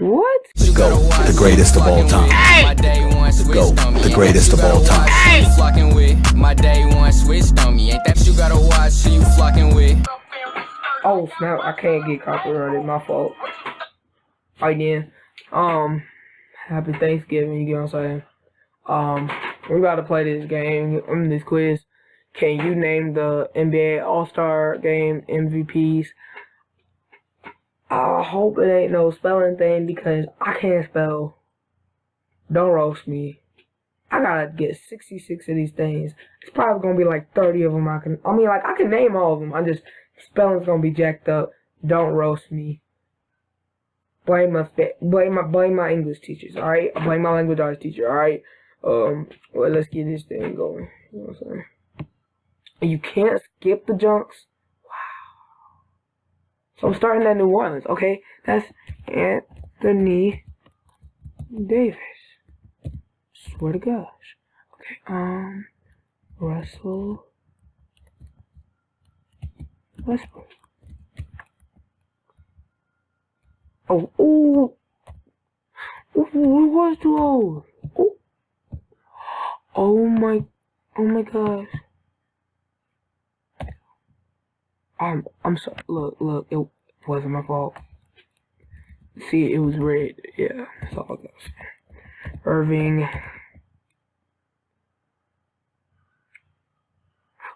What? The GOAT, the greatest of all time. The GOAT, the greatest of all time. Flocking with my day one switched on me. Ain't that you gotta watch who you flocking with? Oh snap! I can't get copyrighted. My fault. Alright then. Happy Thanksgiving. You get what I'm saying? We're about to play this game. This quiz. Can you name the NBA All-Star Game MVPs? I hope it ain't no spelling thing because I can't spell. Don't roast me. I gotta get 66 of these things. It's probably gonna be like 30 of them. I can name all of them. Spelling's gonna be jacked up. Don't roast me. Blame my English teachers. All right. I blame my language arts teacher. All right. Well, let's get this thing going. You know what I'm saying? And you can't skip the junks. So I'm starting at New Orleans, okay? That's Anthony Davis. Swear to gosh. Okay, Russell Westbrook. Oh, it was too old. Oh my gosh. I'm sorry. Look, it wasn't my fault. See, it was red. Yeah, that's all it goes. Irving.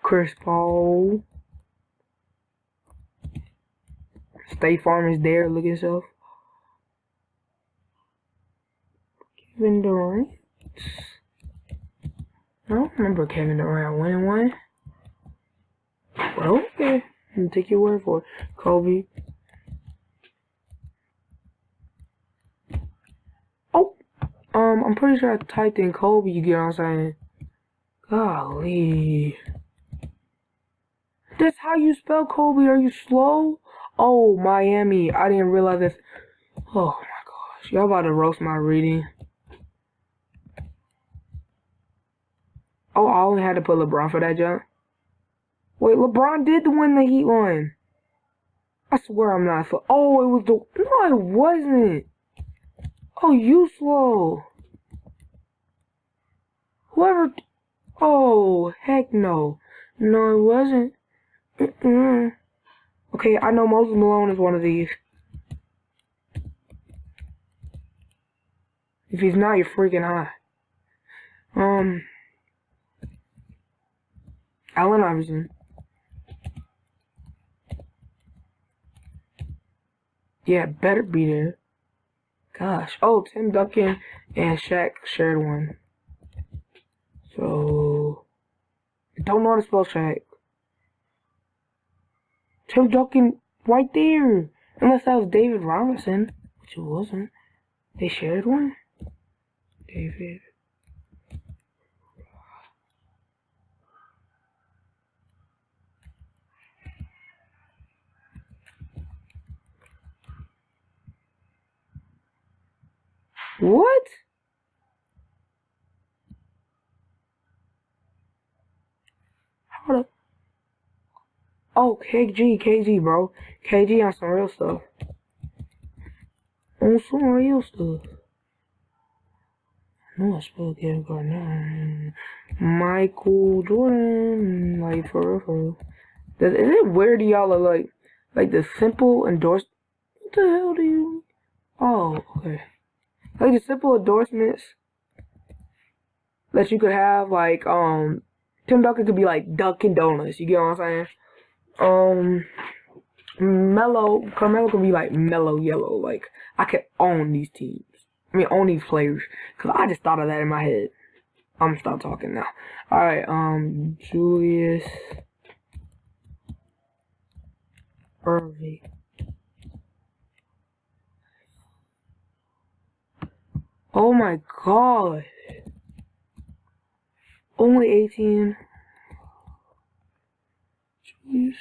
Chris Paul. State Farm is there. Look at yourself. Kevin Durant. I don't remember Kevin Durant winning one. Well, okay. I'm take your word for it. Kobe. Oh, I'm pretty sure I typed in Kobe. You get what I'm saying? Golly, that's how you spell Kobe. Are you slow? Oh, Miami. I didn't realize this. Oh my gosh, y'all about to roast my reading. Oh, I only had to put LeBron for that jump. Wait, LeBron did win the Heat one. I swear I'm not slow. Oh, it was the... No, it wasn't. Oh, you slow. Whoever... Oh, heck no. No, it wasn't. Okay, I know Moses Malone is one of these. If he's not, you're freaking high. Allen Iverson. Yeah, better be there. Gosh. Oh, Tim Duncan and Shaq shared one. So, I don't know how to spell Shaq. Tim Duncan right there. Unless that was David Robinson, which it wasn't. They shared one? David. What? Hold up. Oh, KG, bro. KG on some real stuff. On some real stuff. I know I spelled Kevin Garnett. Michael Jordan. Like, for real. Is it weird to y'all are like the simple endorsement? What the hell do you... Oh, okay. Like the simple endorsements that you could have, like, Tim Duncan could be like Dunkin' Donuts, you get what I'm saying? Carmelo could be like Mellow Yellow, like, I could own these teams. I mean, own these players, cause I just thought of that in my head. I'm gonna stop talking now. Alright, Julius Irving. Oh my god. Only 18. Jeez.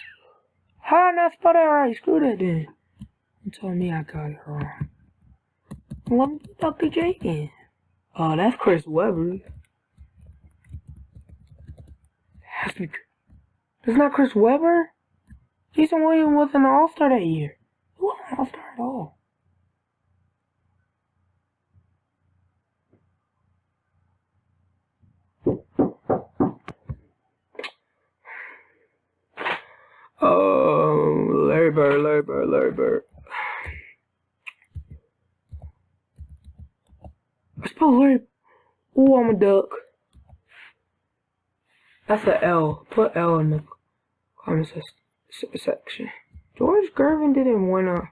How did I not spell that right? Screw that then. You told me I got it wrong. Let me get Dr. J in. Oh, that's Chris Webber. That's not Chris Webber? Jason Williams wasn't an All-Star that year. He wasn't an All-Star at all. Larry Bird. I spelled Larry. Ooh, I'm a duck. That's a L. Put L in the comment section. George Gervin didn't win a.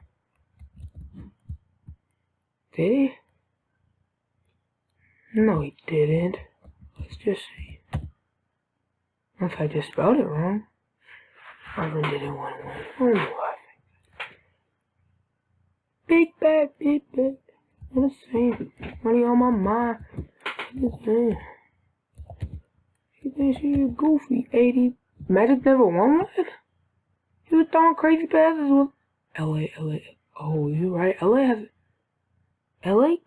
Did he? No, he didn't. Let's just see. If I just spelled it wrong. Gervin didn't win one. Oh, what? Big bad. What a shame. Money on my mind. What a shame. He thinks he's goofy. 80. Magic never won one? He was throwing crazy passes with LA. Oh, you're right. LA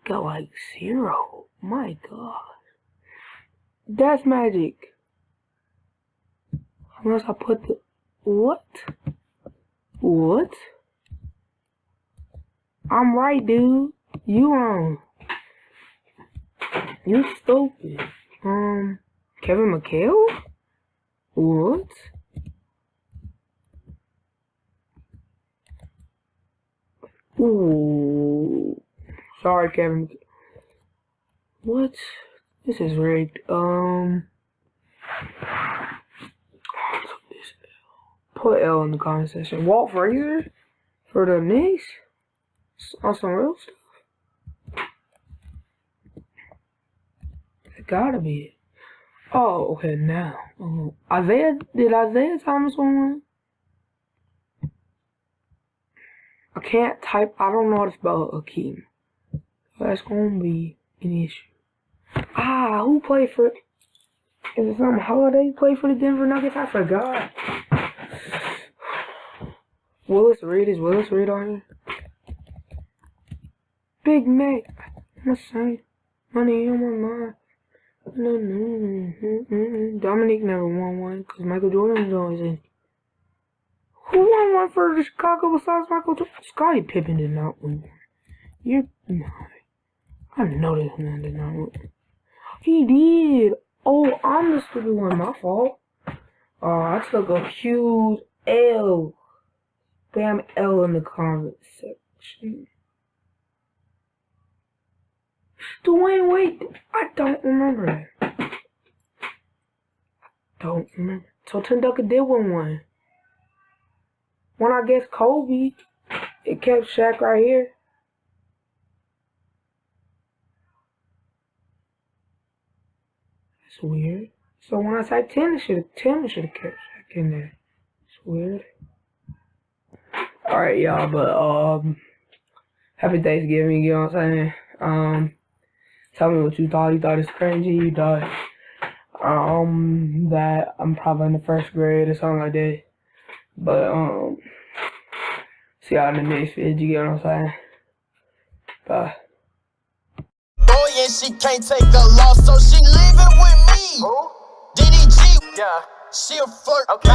got like 0. My God. That's Magic. Unless I put the... What? I'm right, dude. You wrong. You stupid. Kevin McHale? What? Ooh. Sorry, Kevin. What? This is rigged. Put L in the comment section. Walt Frazier for the Knicks? On some real stuff? It gotta be it. Oh, okay, now. Did Isaiah Thomas win one? I can't type, I don't know how to spell Akeem. That's gonna be an issue. Who played for, is it some Holiday played for the Denver Nuggets? I forgot. Willis Reed, is Willis Reed on here? Big Mac, I'm saying, money on my mind. Dominique never won one because Michael Jordan was always in. Who won one for the Chicago besides Michael Jordan? Scottie Pippen did not win one. I know this man did not win. He did. Oh, I'm the stupid one. My fault. I took a huge L. Damn L in the comment section. Dwayne Wade. I don't remember that. So Tim Duncan did win one. When I guess Kobe, it kept Shaq right here. That's weird. So when I typed 10, it should have kept Shaq in there. It's weird. Alright, y'all, but happy Thanksgiving, you know what I'm saying? Tell me what you thought. You thought it's crazy. You thought that I'm probably in the first grade or something like that. But see y'all in the next video. You get what I'm saying? Bye. Oh yeah, she can't take a loss, so she leaving with me. Who? DDG. Yeah. She a flirt. Okay.